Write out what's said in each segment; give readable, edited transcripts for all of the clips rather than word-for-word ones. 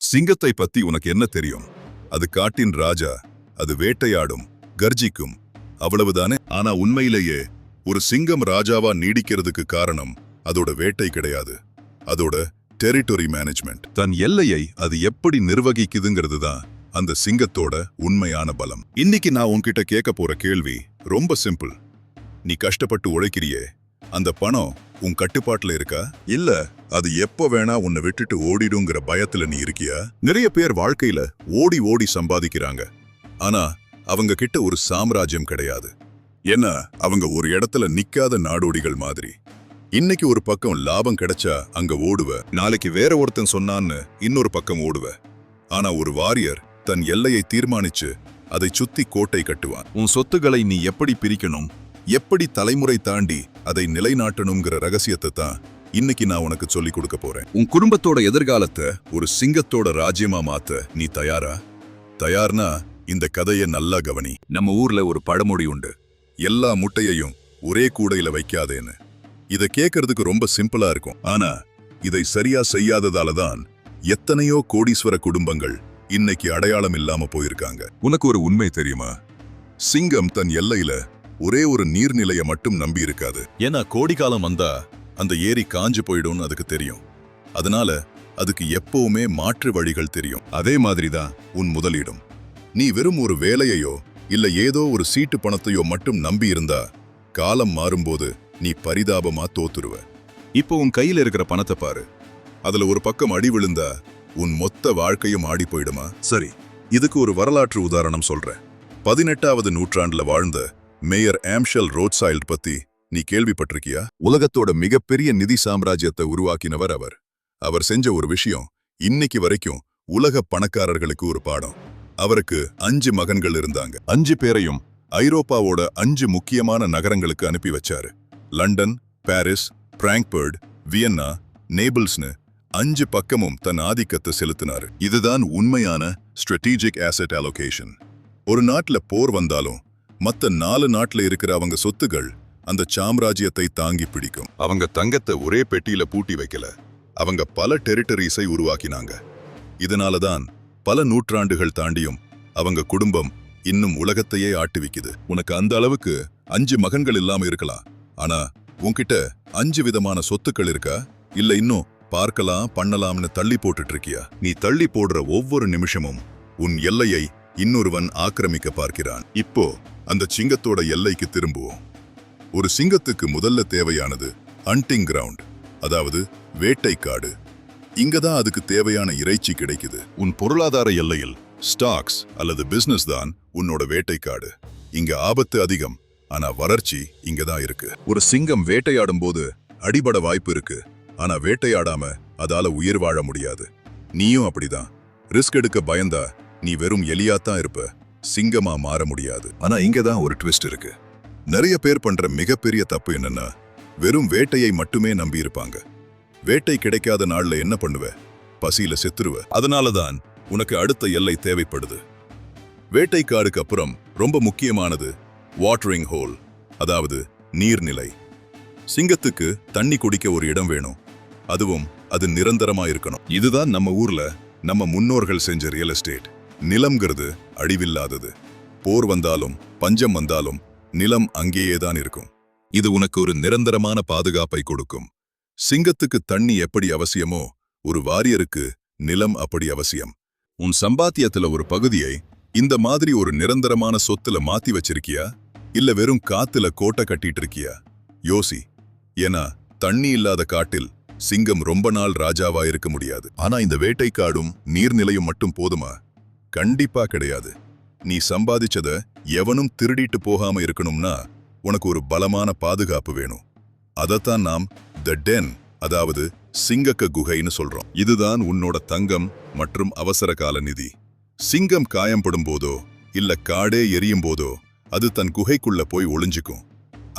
சிங்கத்தை பத்தி உனக்கு என்ன தெரியும்? அது காட்டின் ராஜா, அது வேட்டையாடும், கர்ஜிக்கும், அவ்வளவுதானே. ஆனா உண்மையிலேயே ஒரு சிங்கம் ராஜாவா நீடிக்கிறதுக்கு காரணம் அதோட வேட்டை கிடையாது, அதோட டெரிட்டரி மேனேஜ்மெண்ட். தன் எல்லையை அது எப்படி நிர்வகிக்குதுங்கிறது தான் அந்த சிங்கத்தோட உண்மையான பலம். இன்னைக்கு நான் உன்கிட்ட கேட்க போற கேள்வி ரொம்ப சிம்பிள். நீ கஷ்டப்பட்டு உழைக்கிறியே, அந்த பணம் உன் கட்டுப்பாட்டுல இருக்கா? இல்ல அது எப்ப வேணா உன்னை விட்டுட்டு ஓடிடுங்கிற பயத்துல நீ இருக்கியா? நிறைய பேர் வாழ்க்கையில ஓடி ஓடி சம்பாதிக்கிறாங்க, ஆனா அவங்க கிட்ட ஒரு சாம்ராஜ்யம் கிடையாது. ஏன்னா அவங்க ஒரு இடத்துல நிக்காத நாடோடிகள் மாதிரி. இன்னைக்கு ஒரு பக்கம் லாபம் கிடைச்சா அங்க ஓடுவ, நாளைக்கு வேற ஒருத்தன் சொன்னான்னு இன்னொரு பக்கம் ஓடுவ. ஆனா ஒரு வாரியர் தன் எல்லையை தீர்மானிச்சு அதை சுத்தி கோட்டை கட்டுவான். உன் சொத்துக்களை நீ எப்படி பிரிக்கணும், எப்படி தலைமுறை தாண்டி அதை நிலைநாட்டணுங்கிற ரகசியத்தை தான் இன்னைக்கு நான் உனக்கு சொல்லிக் கொடுக்க போறேன். உன் குடும்பத்தோட எதிர்காலத்தை ஒரு சிங்கத்தோட ராஜ்யமா மாத்த நீ தயாரா? தயார்னா இந்த கதையை நல்லா கவனி. நம்ம ஊர்ல ஒரு பழமொழி உண்டு, எல்லா முட்டையையும் ஒரே கூடையில வைக்காதேன்னு. இதை கேட்கறதுக்கு ரொம்ப சிம்பிளா இருக்கும், ஆனா இதை சரியா செய்யாததால தான் எத்தனையோ கோடீஸ்வர குடும்பங்கள் இன்னைக்கு அடையாளம் இல்லாம போயிருக்காங்க. உனக்கு ஒரு உண்மை தெரியுமா? சிங்கம் தன் எல்லையில ஒரே ஒரு நீர்நிலையை மட்டும் நம்பி இருக்காது. ஏன்னா கோடிக்காலம் வந்தா அந்த ஏரி காஞ்சு போயிடும்னு அதுக்கு தெரியும். அதனால அதுக்கு எப்பவுமே மாற்று வழிகள் தெரியும். அதே மாதிரிதான் உன் முதலீடும். நீ வெறும் ஒரு வேலையையோ இல்ல ஏதோ ஒரு சீட்டு பணத்தையோ மட்டும் நம்பி இருந்தா காலம் மாறும்போது நீ பரிதாபமா தோத்துருவ. இப்போ உன் கையில இருக்கிற பணத்தை பாரு, அதுல ஒரு பக்கம் அடி விழுந்தா உன் மொத்த வாழ்க்கையும் ஆடி போயிடுமா? சரி, இதுக்கு ஒரு வரலாற்று உதாரணம் சொல்றேன். 18வது நூற்றாண்டுல வாழ்ந்த மேயர் ஆம்ஷல் ரோத்சைல்ட் பத்தி நீ கேள்விப்பட்டிருக்கியா? உலகத்தோட மிகப்பெரிய நிதி சாம்ராஜ்யத்தை உருவாக்கினவர் அவர். அவர் செஞ்ச ஒரு விஷயம் இன்னைக்கு வரைக்கும் உலக பணக்காரர்களுக்கு ஒரு பாடம். அவருக்கு 5 மகன்கள் இருந்தாங்க. 5 பேரையும் ஐரோப்பாவோட 5 முக்கியமான நகரங்களுக்கு அனுப்பி வச்சாரு. லண்டன், பாரிஸ், பிராங்க்பர்ட், வியன்னா, நேபிள்ஸ்னு 5 பக்கமும் தன் ஆதிக்கத்தை செலுத்தினாரு. இதுதான் உண்மையான ஸ்ட்ராட்டஜிக் ஆசெட் அலோகேஷன். ஒரு நாட்டுல போர் வந்தாலும் மத்த 4 நாட்டுல இருக்கிற அவங்க சொத்துகள் அந்த சாம்ராஜ்யத்தை தாங்கி பிடிக்கும். அவங்க தங்கத்தை ஒரே பெட்டியில பூட்டி வைக்கல, அவங்க பல டெரிட்டரிஸை உருவாக்கினாங்க. இதனாலதான் பல நூற்றாண்டுகள் தாண்டியும் அவங்க குடும்பம் இன்னும் உலகத்தையே ஆட்டுவிக்குது. உனக்கு அந்த அளவுக்கு 5 மகன்கள் இல்லாம இருக்கலாம், ஆனா உன்கிட்ட 5 விதமான சொத்துக்கள் இருக்கா? இல்ல இன்னும் பார்க்கலாம் பண்ணலாம்னு தள்ளி போட்டுட்டு இருக்கியா? நீ தள்ளி போடுற ஒவ்வொரு நிமிஷமும் உன் எல்லையை இன்னொருவன் ஆக்கிரமிக்க பார்க்கிறான். இப்போ அந்த சிங்கத்தோட எல்லைக்கு திரும்புவோம். ஒரு சிங்கத்துக்கு முதல்ல தேவையானது ஹண்டிங் கிரவுண்ட், அதாவது வேட்டைக்காடு. இங்கதான் அதுக்கு தேவையான இறைச்சி கிடைக்குது. உன் பொருளாதார எல்லையில் ஸ்டாக்ஸ் அல்லது பிசினஸ் தான் உன்னோட வேட்டைக்காடு. இங்க ஆபத்து அதிகம், ஆனா வளர்ச்சி இங்கதான் இருக்கு. ஒரு சிங்கம் வேட்டையாடும் போது அடிபட வாய்ப்பு இருக்கு, ஆனா வேட்டையாடாம அதால உயிர் வாழ முடியாது. நீயும் அப்படிதான். ரிஸ்க் எடுக்க பயந்தா நீ வெறும் எலியாத்தான் இருப்ப, சிங்கமா மாற முடியாது. ஆனா இங்கதான் ஒரு ட்விஸ்ட் இருக்கு. நிறைய பேர் பண்ற மிகப்பெரிய தப்பு என்னன்னா, வெறும் வேட்டையை மட்டுமே நம்பி இருப்பாங்க. வேட்டை கிடைக்காத நாள்ல என்ன பண்ணுவ? பசியில செத்துருவ. அதனாலதான் உனக்கு அடுத்த எல்லை தேவைப்படுது. வேட்டைக்காடுக்கு அப்புறம் ரொம்ப முக்கியமானது வாட்டரிங் ஹோல், அதாவது நீர்நிலை. சிங்கத்துக்கு தண்ணி குடிக்க ஒரு இடம் வேணும், அதுவும் அது நிரந்தரமா இருக்கணும். இதுதான் நம்ம ஊர்ல நம்ம முன்னோர்கள் செஞ்ச ரியல் எஸ்டேட். நிலம்ங்கிறது அழிவில்லாதது. போர் வந்தாலும் பஞ்சம் வந்தாலும் நிலம் அங்கேயேதான் இருக்கும். இது உனக்கு ஒரு நிரந்தரமான பாதுகாப்பை கொடுக்கும். சிங்கத்துக்கு தண்ணி எப்படி அவசியமோ ஒரு வாரியருக்கு நிலம் அப்படி அவசியம். உன் சம்பாத்தியத்துல ஒரு பகுதியை இந்த மாதிரி ஒரு நிரந்தரமான சொத்துல மாத்தி வச்சிருக்கியா? இல்ல வெறும் காத்துல கோட்டை கட்டிட்டு இருக்கியா? யோசி. ஏன்னா தண்ணி இல்லாத காட்டில் சிங்கம் ரொம்ப நாள் ராஜாவா இருக்க முடியாது. ஆனா இந்த வேட்டைக்காடும் நீர்நிலையும் மட்டும் போதுமா? கண்டிப்பா கிடையாது. நீ சம்பாதிச்சத எவனும் திருடிட்டு போகாம இருக்கணும்னா உனக்கு ஒரு பலமான பாதுகாப்பு வேணும். அதத்தான் நாம் தி டென், அதாவது சிங்கக்க குகைன்னு சொல்றோம். இதுதான் உன்னோட தங்கம் மற்றும் அவசர கால நிதி. சிங்கம் காயம்படும் போதோ இல்ல காடே எரியும் போதோ அது தன் குகைக்குள்ள போய் ஒளிஞ்சுக்கும்.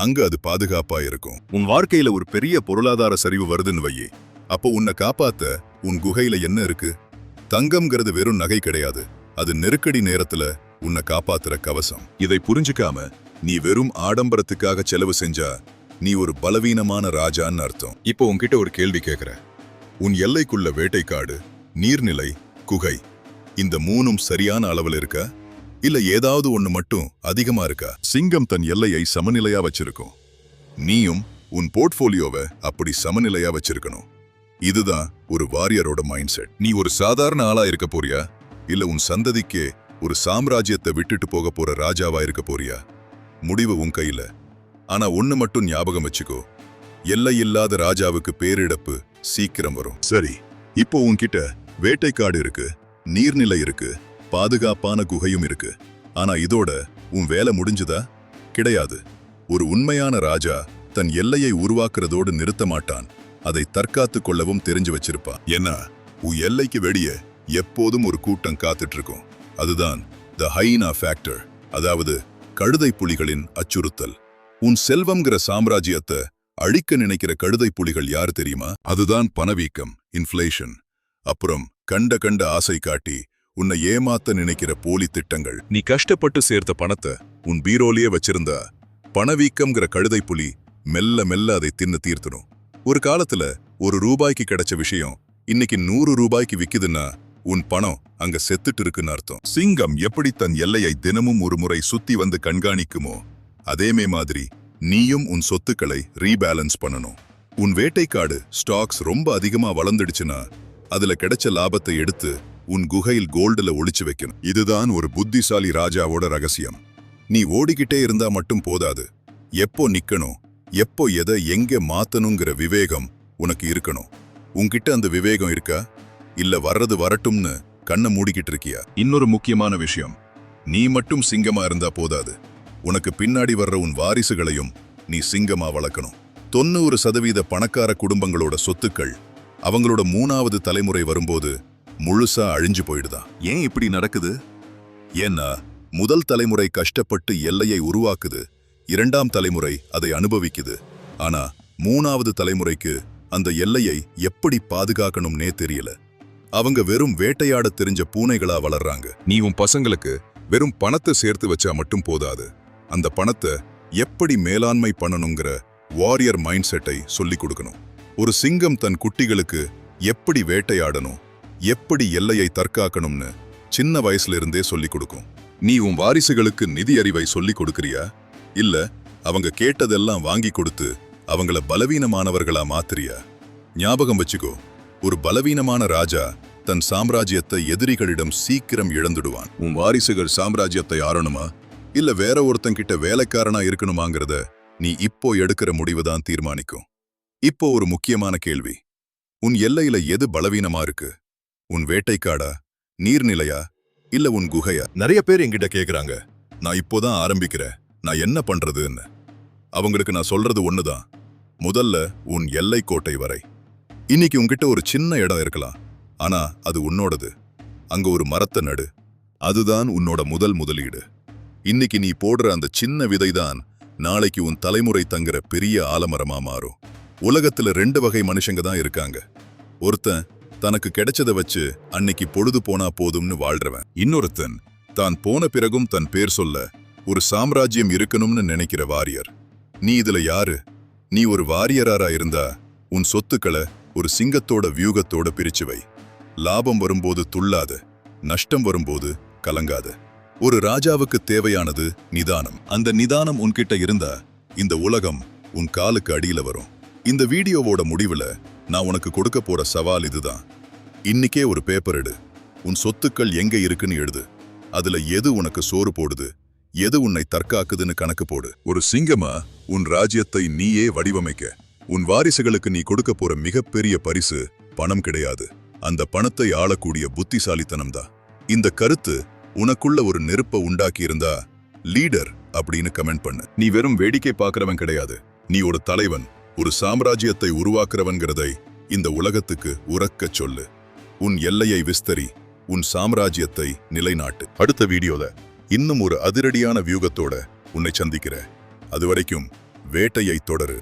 அங்க அது பாதுகாப்பா இருக்கும். உன் வாழ்க்கையில ஒரு பெரிய பொருளாதார சரிவு வருதுன்னு வையே, அப்போ உன்னை காப்பாத்த உன் குகையில என்ன இருக்கு? தங்கம்ங்கிறது வெறும் நகை கிடையாது, அது நெருக்கடி நேரத்துல உன்னை காப்பாத்துற கவசம். இதை புரிஞ்சுக்காம நீ வெறும் ஆடம்பரத்துக்காக செலவு செஞ்சா நீ ஒரு பலவீனமான ராஜான்னு அர்த்தம். இப்போ உன்கிட்ட ஒரு கேள்வி கேட்கிற. உன் எல்லைக்குள்ள வேட்டைக்காடு, நீர்நிலை குகை, இந்த மூணும் சரியான அளவில் இருக்கா இல்ல ஏதாவது ஒண்ணு மட்டும் அதிகமா இருக்கா? சிங்கம் தன் எல்லையை சமநிலையா வச்சிருக்கும். நீயும் உன் போர்ட்ஃபோலியோவை அப்படி சமநிலையா வச்சிருக்கணும். இதுதான் ஒரு வாரியரோட மைண்ட் செட். நீ ஒரு சாதாரண ஆளா இருக்க போறியா இல்ல உன் சந்ததிக்கே ஒரு சாம்ராஜ்யத்தை விட்டுட்டு போக போற ராஜாவா இருக்க போறியா? முடிவு உன் கையில. ஆனா ஒண்ணு மட்டும் ஞாபகம் வச்சுக்கோ, எல்லை இல்லாத ராஜாவுக்கு பேரிழப்பு சீக்கிரம் வரும். சரி, இப்போ உன்கிட்ட வேட்டைக்காடு இருக்கு, நீர்நிலை இருக்கு, பாதுகாப்பான குகையும் இருக்கு. ஆனா இதோட உன் வேலை முடிஞ்சுதா? கிடையாது. ஒரு உண்மையான ராஜா தன் எல்லையை உருவாக்குறதோடு நிறுத்த மாட்டான், அதை தற்காத்து கொள்ளவும் தெரிஞ்சு வச்சிருப்பான். ஏன்னா உன் எல்லைக்கு வெளியே எப்போதும் ஒரு கூட்டம் காத்துட்டு இருக்கும். அதுதான் த ஹைனா ஃபேக்டர், அதாவது கழுதை புலிகளின் அச்சுறுத்தல். உன் செல்வம்ங்கிற சாம்ராஜ்யத்தை அழிக்க நினைக்கிற கழுதை புலிகள் யார் தெரியுமா? அதுதான் பணவீக்கம், இன்ஃப்ளேஷன். அப்புறம் கண்ட ஆசை காட்டி உன்னை ஏமாத்த நினைக்கிற போலி திட்டங்கள். நீ கஷ்டப்பட்டு சேர்த்த பணத்தை உன் பீரோலியே வச்சிருந்தா பணவீக்கம்ங்கிற கழுதை புலி மெல்ல மெல்ல அதை தின்னு தீர்த்தணும். ஒரு காலத்துல ₹1 கிடைச்ச விஷயம் இன்னைக்கு ₹100 விக்குதுன்னா உன் பணம் அங்க செத்துட்டு இருக்குன்னு அர்த்தம். சிங்கம் எப்படி தன் எல்லையை தினமும் ஒரு முறை சுத்தி வந்து கண்காணிக்குமோ அதேமே மாதிரி நீயும் உன் சொத்துக்களை ரீபேலன்ஸ் பண்ணணும். உன் வேட்டைக்காடு ஸ்டாக்ஸ் ரொம்ப அதிகமா வளர்ந்துடுச்சுன்னா அதுல கிடைச்ச லாபத்தை எடுத்து உன் குகையில் கோல்டுல ஒளிச்சு வைக்கணும். இதுதான் ஒரு புத்திசாலி ராஜாவோட ரகசியம். நீ ஓடிக்கிட்டே இருந்தா மட்டும் போதாது, எப்போ நிக்கணும், எப்போ எதை எங்க மாத்தணுங்கிற விவேகம் உனக்கு இருக்கணும். உன்கிட்ட அந்த விவேகம் இருக்கா இல்ல வர்றது வரட்டும்னு கண்ணை மூடிக்கிட்டு இருக்கியா? இன்னொரு முக்கியமான விஷயம், நீ மட்டும் சிங்கமா இருந்தா போதாது, உனக்கு பின்னாடி வர்ற உன் வாரிசுகளையும் நீ சிங்கமா வளர்க்கணும். 90% பணக்கார குடும்பங்களோட சொத்துக்கள் அவங்களோட 3வது தலைமுறை வரும்போது முழுசா அழிஞ்சு போயிடுதா. ஏன் இப்படி நடக்குது? ஏன்னா முதல் தலைமுறை கஷ்டப்பட்டு எல்லையை உருவாக்குது, 2ஆம் தலைமுறை அதை அனுபவிக்குது. ஆனா 3வது தலைமுறைக்கு அந்த எல்லையை எப்படி பாதுகாக்கணும்னே தெரியல. அவங்க வெறும் வேட்டையாட தெரிஞ்ச பூனைகளா வளர்றாங்க. நீ உன் பசங்களுக்கு வெறும் பணத்தை சேர்த்து வச்சா மட்டும் போதாது, அந்த பணத்தை எப்படி மேலாண்மை பண்ணணுங்கிற வாரியர் மைண்ட் செட்டை சொல்லிக் கொடுக்கணும். ஒரு சிங்கம் தன் குட்டிகளுக்கு எப்படி வேட்டையாடணும், எப்படி எல்லையை தற்காக்கணும்னு சின்ன வயசுல இருந்தே சொல்லிக் கொடுக்கும். நீ உன் வாரிசுகளுக்கு நிதி அறிவை சொல்லிக் கொடுக்கறியா இல்ல அவங்க கேட்டதெல்லாம் வாங்கி கொடுத்து அவங்கள பலவீனமானவர்களா மாத்திரியா? ஞாபகம் வச்சுக்கோ, ஒரு பலவீனமான ராஜா தன் சாம்ராஜ்யத்தை எதிரிகளிடம் சீக்கிரம் இழந்துடுவான். உன் வாரிசுகள் சாம்ராஜ்யத்தை ஆளணுமா இல்ல வேற ஒருத்தங்கிட்ட வேலைக்காரனா இருக்கணுமாங்கிறத நீ இப்போ எடுக்கிற முடிவுதான் தீர்மானிக்கும். இப்போ ஒரு முக்கியமான கேள்வி, உன் எல்லையில எது பலவீனமா இருக்கு? உன் வேட்டைக்காடா, நீர்நிலையா இல்ல உன் குகையா? நிறைய பேர் என்கிட்ட கேக்குறாங்க, நான் இப்போதான் ஆரம்பிக்கிறேன், நான் என்ன பண்றதுன்னு. அவங்களுக்கு நான் சொல்றது ஒண்ணுதான், முதல்ல உன் எல்லை கோட்டை வரை. இன்னைக்கு உன்கிட்ட ஒரு சின்ன இடம் இருக்கலாம், ஆனா அது உன்னோடது. அங்க ஒரு மரத்தை நடு, அதுதான் உன்னோட முதலீடு. இன்னைக்கு நீ போடுற அந்த சின்ன விதைதான் நாளைக்கு உன் தலைமுறை தங்குற பெரிய ஆலமரமா மாறும். உலகத்துல 2 வகை மனுஷங்க தான் இருக்காங்க. ஒருத்தன் தனக்கு கிடைச்சதை வச்சு அன்னைக்கு பொழுது போனா போதும்னு வாழ்றவன். இன்னொருத்தன் தான் போன பிறகும் தன் பேர் சொல்ல ஒரு சாம்ராஜ்யம் இருக்கணும்னு நினைக்கிற வாரியர். நீ இதுல யாரு? நீ ஒரு வாரியரா இருந்தா உன் சொத்துக்களை ஒரு சிங்கத்தோட வியூகத்தோட பிரிச்சு வை. லாபம் வரும்போது துள்ளாத, நஷ்டம் வரும்போது கலங்காத. ஒரு ராஜாவுக்கு தேவையானது நிதானம். அந்த நிதானம் உன்கிட்ட இருந்தா இந்த உலகம் உன் காலுக்கு அடியில வரும். இந்த வீடியோவோட முடிவுல நான் உனக்கு கொடுக்க போற சவால் இதுதான். இன்னைக்கே ஒரு பேப்பர் எடு, உன் சொத்துக்கள் எங்க இருக்குன்னு எழுது. அதுல எது உனக்கு சோறு போடுது, எது உன்னை தற்காக்குதுன்னு கணக்கு போடு. ஒரு சிங்கமா உன் ராஜ்யத்தை நீயே வடிவமைக்க. உன் வாரிசுகளுக்கு நீ கொடுக்க போற மிகப்பெரிய பரிசு பணம் கிடையாது, அந்த பணத்தை ஆளக்கூடிய புத்திசாலித்தனம் தான். இந்த கருத்து உனக்குள்ள ஒரு நெருப்பை உண்டாக்கி இருந்தா லீடர் அப்படின்னு கமெண்ட் பண்ணு. நீ வெறும் வேடிக்கை பார்க்கறவன் கிடையாது, நீ ஒரு தலைவன், ஒரு சாம்ராஜ்யத்தை உருவாக்குறவன்கிறதை இந்த உலகத்துக்கு உரக்கச் சொல்லு. உன் எல்லையை விஸ்தரி, உன் சாம்ராஜ்யத்தை நிலைநாட்டு. அடுத்த வீடியோல இன்னும் ஒரு அதிரடியான வியூகத்தோட உன்னை சந்திக்கிறேன். அதுவரைக்கும் வேட்டையை தொடரு.